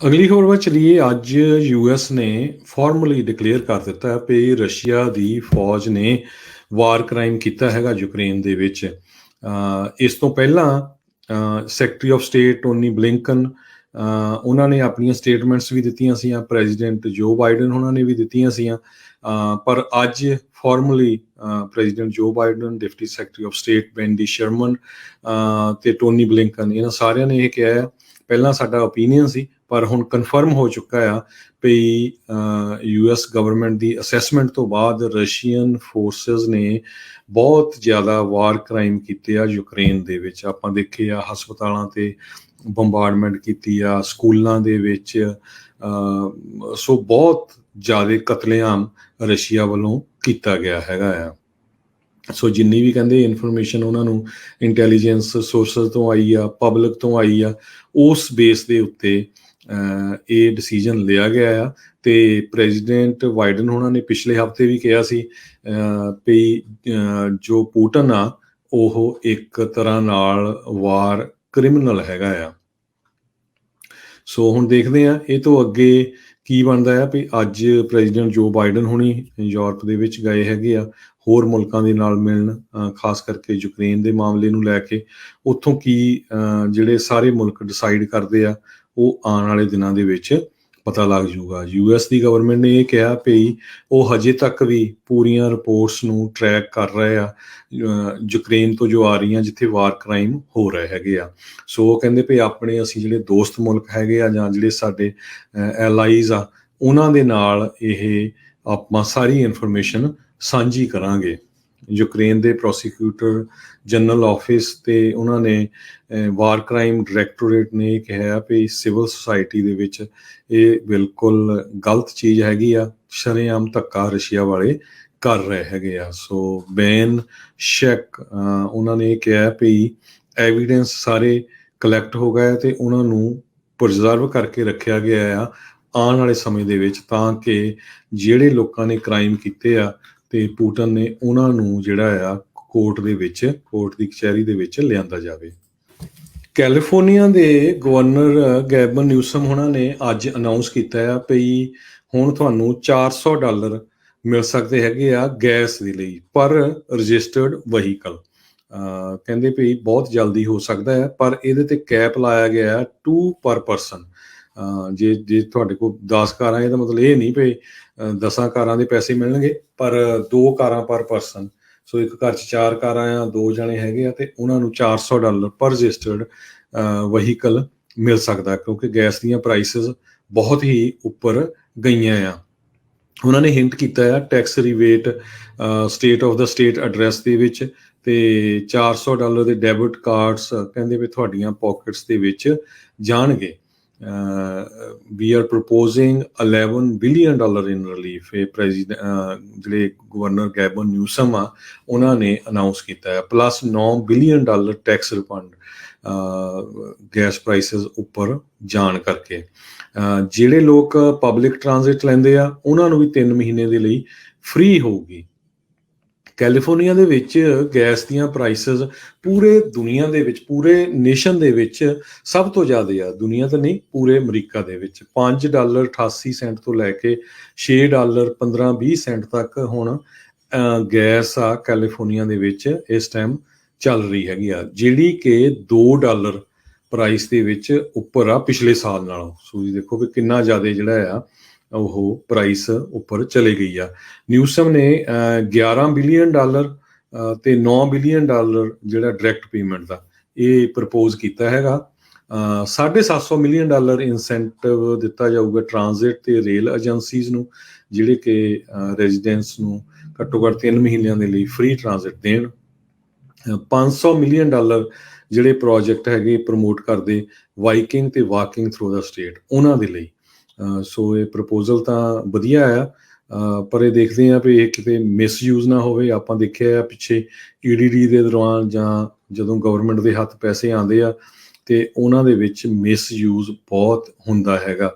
ਅਗਲੀ ਖਬਰ ਵੱਲ ਚਲੀਏ। ਅੱਜ ਯੂਐਸ ਨੇ ਫਾਰਮਲੀ ਡਿਕਲੇਅਰ ਕਰ ਦਿੱਤਾ ਵੀ ਰਸ਼ੀਆ ਦੀ ਫੌਜ ਨੇ ਵਾਰ ਕ੍ਰਾਈਮ ਕੀਤਾ ਹੈਗਾ ਯੂਕਰੇਨ ਦੇ ਵਿੱਚ। ਇਸ ਤੋਂ ਪਹਿਲਾਂ secretary of state Tony Blinken ਉਹਨਾਂ ਨੇ ਆਪਣੀਆਂ ਸਟੇਟਮੈਂਟਸ ਵੀ ਦਿੱਤੀਆਂ ਸੀਆਂ, ਪ੍ਰੈਜ਼ੀਡੈਂਟ ਜੋ ਬਾਈਡਨ ਉਹਨਾਂ ਨੇ ਵੀ ਦਿੱਤੀਆਂ ਸੀਆਂ। ਪਰ ਅੱਜ formally president Joe Biden, deputy secretary of state Wendy Sherman ਤੇ ਟੋਨੀ ਬਲਿੰਕਨ, ਇਹਨਾਂ ਸਾਰਿਆਂ ਨੇ ਇਹ ਕਿਹਾ ਪਹਿਲਾਂ ਸਾਡਾ ਓਪੀਨੀਅਨ ਸੀ ਪਰ ਹੁਣ ਕਨਫਰਮ ਹੋ ਚੁੱਕਾ ਆ ਵੀ ਯੂਐਸ ਗਵਰਨਮੈਂਟ ਦੀ ਅਸੈਸਮੈਂਟ ਤੋਂ ਬਾਅਦ ਰਸ਼ੀਅਨ ਫੋਰਸਿਸ ਨੇ ਬਹੁਤ ਜ਼ਿਆਦਾ ਵਾਰ ਕ੍ਰਾਈਮ ਕੀਤੇ ਆ ਯੂਕਰੇਨ ਦੇ ਵਿੱਚ। ਆਪਾਂ ਦੇਖੇ ਆ ਹਸਪਤਾਲਾਂ ਤੇ ਬੰਬਾਰਡਮੈਂਟ ਕੀਤੀ ਆ, ਸਕੂਲਾਂ ਦੇ ਵਿੱਚ। ਸੋ ਬਹੁਤ ਜ਼ਿਆਦਾ ਕਤਲੇਆਮ ਰਸ਼ੀਆ ਵੱਲੋਂ ਕੀਤਾ ਗਿਆ ਹੈਗਾ ਆ। ਸੋ ਜਿੰਨੀ ਵੀ ਕਹਿੰਦੇ ਇਨਫੋਰਮੇਸ਼ਨ ਉਹਨਾਂ ਨੂੰ ਇੰਟੈਲੀਜੈਂਸ ਸੋਰਸਸ ਤੋਂ ਆਈ ਆ, ਪਬਲਿਕ ਤੋਂ ਆਈ ਆ, ਉਸ ਬੇਸ ਦੇ ਉੱਤੇ ਇਹ ਡਿਸੀਜਨ ਲਿਆ ਗਿਆ ਆ। ਤੇ ਪ੍ਰੈਜ਼ੀਡੈਂਟ ਬਾਈਡਨ ਉਹਨਾਂ ਨੇ ਪਿਛਲੇ ਹਫ਼ਤੇ ਵੀ ਕਿਹਾ ਸੀ ਵੀ ਜੋ ਪੁਟਿਨ ਆ ਉਹ ਇੱਕ ਤਰ੍ਹਾਂ ਨਾਲ ਵਾਰ ਕ੍ਰਿਮੀਨਲ ਹੈਗਾ ਆ। ਸੋ ਹੁਣ ਦੇਖਦੇ ਆ ਇਹ ਤੋਂ ਅੱਗੇ ਕੀ ਬਣਦਾ ਆ। ਵੀ ਅੱਜ ਪ੍ਰੈਜ਼ੀਡੈਂਟ ਜੋ ਬਾਈਡਨ ਹੁਣੀ ਯੂਰਪ ਦੇ ਵਿੱਚ ਗਏ ਹੈਗੇ ਆ ਹੋਰ ਮੁਲਕਾਂ ਦੇ ਨਾਲ ਮਿਲਣ, ਖਾਸ ਕਰਕੇ ਯੂਕਰੇਨ ਦੇ ਮਾਮਲੇ ਨੂੰ ਲੈ ਕੇ। ਉੱਥੋਂ ਕੀ ਜਿਹੜੇ ਸਾਰੇ ਮੁਲਕ ਡਿਸਾਈਡ ਕਰਦੇ ਆ ਉਹ ਆਉਣ ਵਾਲੇ ਦਿਨਾਂ ਦੇ ਵਿੱਚ ਪਤਾ ਲੱਗ ਜੂਗਾ। ਯੂਐਸ ਦੀ ਗਵਰਨਮੈਂਟ ਨੇ ਇਹ ਕਿਹਾ ਵੀ ਉਹ ਹਜੇ ਤੱਕ ਵੀ ਪੂਰੀਆਂ ਰਿਪੋਰਟਸ ਨੂੰ ਟਰੈਕ ਕਰ ਰਹੇ ਆ ਯੂਕਰੇਨ ਤੋਂ ਜੋ ਆ ਰਹੀਆਂ ਜਿੱਥੇ ਵਾਰ ਕ੍ਰਾਈਮ ਹੋ ਰਹੇ ਹੈਗੇ ਆ। ਸੋ ਉਹ ਕਹਿੰਦੇ ਵੀ ਆਪਣੇ ਅਸੀਂ ਜਿਹੜੇ ਦੋਸਤ ਮੁਲਕ ਹੈਗੇ ਆ ਜਾਂ ਜਿਹੜੇ ਸਾਡੇ ਐਲਾਈਜ਼ ਆ ਉਹਨਾਂ ਦੇ ਨਾਲ ਇਹ ਆਪਾਂ ਸਾਰੀ ਇਨਫੋਰਮੇਸ਼ਨ ਸਾਂਝੀ ਕਰਾਂਗੇ। ਯੂਕਰੇਨ ਦੇ ਪ੍ਰੋਸੀਕਿਊਟਰ ਜਨਰਲ ਆਫਿਸ ਤੇ ਉਹਨਾਂ ਨੇ ਵਾਰ ਕ੍ਰਾਈਮ ਡਾਇਰੈਕਟੋਰੇਟ ਨੇ ਕਿਹਾ ਵੀ ਸਿਵਲ ਸੁਸਾਇਟੀ ਦੇ ਵਿੱਚ ਇਹ ਬਿਲਕੁਲ ਗਲਤ ਚੀਜ਼ ਹੈਗੀ ਆ, ਸ਼ਰੇਆਮ ਧੱਕਾ ਰਸ਼ੀਆ ਵਾਲੇ ਕਰ ਰਹੇ ਹੈਗੇ ਆ। ਸੋ ਬੈਨ ਸ਼ੈਕ ਉਹਨਾਂ ਨੇ ਕਿਹਾ ਵੀ ਐਵੀਡੈਂਸ ਸਾਰੇ ਕਲੈਕਟ ਹੋ ਗਏ ਤੇ ਉਹਨਾਂ ਨੂੰ ਪ੍ਰੀਜ਼ਰਵ ਕਰਕੇ ਰੱਖਿਆ ਗਿਆ ਆ ਆਉਣ ਵਾਲੇ ਸਮੇਂ ਦੇ ਵਿੱਚ, ਤਾਂ ਕਿ ਜਿਹੜੇ ਲੋਕਾਂ ਨੇ ਕ੍ਰਾਈਮ ਕੀਤੇ ਆ ਤੇ ਪੁਟਿਨ ਨੇ ਉਹਨਾਂ ਨੂੰ ਜਿਹੜਾ ਆ ਕੋਰਟ ਦੀ ਕਚਹਿਰੀ ਦੇ ਵਿੱਚ ਲਿਆਂਦਾ ਜਾਵੇ। ਕੈਲੀਫੋਰਨੀਆ ਦੇ ਗਵਰਨਰ ਗੈਬਨ ਨਿਊਸਮ ਉਹਨਾਂ ਨੇ ਅੱਜ ਅਨਾਊਂਸ ਕੀਤਾ ਆ ਵੀ ਹੁਣ ਤੁਹਾਨੂੰ $400 ਮਿਲ ਸਕਦੇ ਹੈਗੇ ਆ ਗੈਸ ਦੇ ਲਈ ਪਰ ਰਜਿਸਟਰਡ ਵਹੀਕਲ। ਕਹਿੰਦੇ ਵੀ ਬਹੁਤ ਜਲਦੀ ਹੋ ਸਕਦਾ ਹੈ ਪਰ ਇਹਦੇ ਤੇ ਕੈਪ ਲਾਇਆ ਗਿਆ 2 ਪਰ ਪਰਸਨ। ਜੇ ਤੁਹਾਡੇ ਕੋਲ 10 ਕਾਰਾਂ, ਇਹਦਾ ਮਤਲਬ ਇਹ ਨਹੀਂ ਵੀ 10 ਕਾਰਾਂ ਦੇ ਪੈਸੇ ਮਿਲਣਗੇ, ਪਰ 2 ਕਾਰਾਂ ਪਰ ਪਰਸਨ। ਸੋ ਇੱਕ ਘਰ 'ਚ 4 ਕਾਰਾਂ ਆ, 2 ਜਣੇ ਹੈਗੇ ਆ ਤੇ ਉਹਨਾਂ ਨੂੰ $400 ਪਰ ਰਜਿਸਟਰਡ ਵਹੀਕਲ ਮਿਲ ਸਕਦਾ, ਕਿਉਂਕਿ ਗੈਸ ਦੀਆਂ ਪ੍ਰਾਈਸਿਸ ਬਹੁਤ ਹੀ ਉੱਪਰ ਗਈਆਂ ਆ। ਉਹਨਾਂ ਨੇ ਹਿੰਟ ਕੀਤਾ ਆ tax rebate state of the state address ਦੇ ਵਿੱਚ, ਤੇ $400 ਦੇ ਡੈਬਿਟ ਕਾਰਡਸ ਕਹਿੰਦੇ ਵੀ ਤੁਹਾਡੀਆਂ ਪਾਕਟਸ ਦੇ ਵਿੱਚ ਜਾਣਗੇ। We are proposing $11 billion in relief. ਇਹ ਜਿਹੜੇ ਗਵਰਨਰ ਗੈਬਨ ਨਿਊਸਮ ਆ ਉਹਨਾਂ ਨੇ ਅਨਾਊਂਸ ਕੀਤਾ ਹੈ, plus $9 billion tax refund gas prices ਉੱਪਰ ਜਾਣ ਕਰਕੇ। ਜਿਹੜੇ ਲੋਕ ਪਬਲਿਕ ਟਰਾਂਜ਼ਿਟ ਲੈਂਦੇ ਆ ਉਹਨਾਂ ਨੂੰ ਵੀ 3 ਮਹੀਨੇ ਦੇ ਲਈ ਫ੍ਰੀ ਹੋਊਗੀ। ਕੈਲੀਫੋਰਨੀਆ ਦੇ ਵਿੱਚ ਗੈਸ ਦੀਆਂ ਪ੍ਰਾਈਸਿਸ ਪੂਰੇ ਦੁਨੀਆ ਦੇ ਵਿੱਚ, ਪੂਰੇ ਨੇਸ਼ਨ ਦੇ ਵਿੱਚ ਸਭ ਤੋਂ ਜ਼ਿਆਦਾ ਆ। ਦੁਨੀਆ ਤਾਂ ਨਹੀਂ, ਪੂਰੇ ਅਮਰੀਕਾ ਦੇ ਵਿੱਚ $5.88 ਤੋਂ ਲੈ ਕੇ $6.15-20 ਤੱਕ ਹੁਣ ਗੈਸ ਆ ਕੈਲੀਫੋਰਨੀਆ ਦੇ ਵਿੱਚ ਇਸ ਟਾਈਮ ਚੱਲ ਰਹੀ ਹੈਗੀ ਆ, ਜਿਹੜੀ ਕਿ $2 ਪ੍ਰਾਈਸ ਦੇ ਵਿੱਚ ਉੱਪਰ ਆ ਪਿਛਲੇ ਸਾਲ ਨਾਲੋਂ। ਸੋ ਤੁਸੀਂ ਦੇਖੋ ਵੀ ਕਿੰਨਾ ਜ਼ਿਆਦਾ ਜਿਹੜਾ ਆ ਉਹ ਪ੍ਰਾਈਸ ਉੱਪਰ ਚਲੇ ਗਈ ਆ। ਨਿਊਸਮ ਨੇ $11 ਬਿਲੀਅਨ ਤੇ $9 ਬਿਲੀਅਨ ਜਿਹੜਾ ਡਾਇਰੈਕਟ ਪੇਮੈਂਟ ਦਾ ਇਹ ਪ੍ਰਪੋਜ਼ ਕੀਤਾ ਹੈਗਾ। $750 ਮਿਲੀਅਨ ਇਨਸੈਂਟਿਵ ਦਿੱਤਾ ਜਾਊਗਾ ਟਰਾਂਜ਼ਿਟ ਤੇ ਰੇਲ ਏਜੰਸੀਜ਼ ਨੂੰ, ਜਿਹੜੇ ਕਿ ਰੈਜ਼ੀਡੈਂਟਸ ਨੂੰ ਘੱਟੋ ਘੱਟ 3 ਮਹੀਨਿਆਂ ਦੇ ਲਈ ਫ੍ਰੀ ਟਰਾਂਜ਼ਿਟ ਦੇਣ। $500 ਮਿਲੀਅਨ ਜਿਹੜੇ ਪ੍ਰੋਜੈਕਟ ਹੈਗੇ ਪ੍ਰਮੋਟ ਕਰਦੇ ਵਾਈਕਿੰਗ ਤੇ ਵਾਕਿੰਗ ਥਰੂ ਦਾ ਸਟੇਟ, ਉਹਨਾਂ ਦੇ ਲਈ। ਸੋ ਇਹ ਪ੍ਰਪੋਜ਼ਲ ਤਾਂ ਵਧੀਆ ਆ, ਪਰ ਇਹ ਦੇਖਦੇ ਹਾਂ ਵੀ ਇਹ ਕਿਤੇ ਮਿਸਯੂਜ਼ ਨਾ ਹੋਵੇ। ਆਪਾਂ ਦੇਖਿਆ ਆ ਪਿੱਛੇ EDD ਦੇ ਦੌਰਾਨ ਜਾਂ ਜਦੋਂ ਗਵਰਨਮੈਂਟ ਦੇ ਹੱਥ ਪੈਸੇ ਆਉਂਦੇ ਆ ਤੇ ਉਹਨਾਂ ਦੇ ਵਿੱਚ ਮਿਸਯੂਜ਼ ਬਹੁਤ ਹੁੰਦਾ ਹੈਗਾ।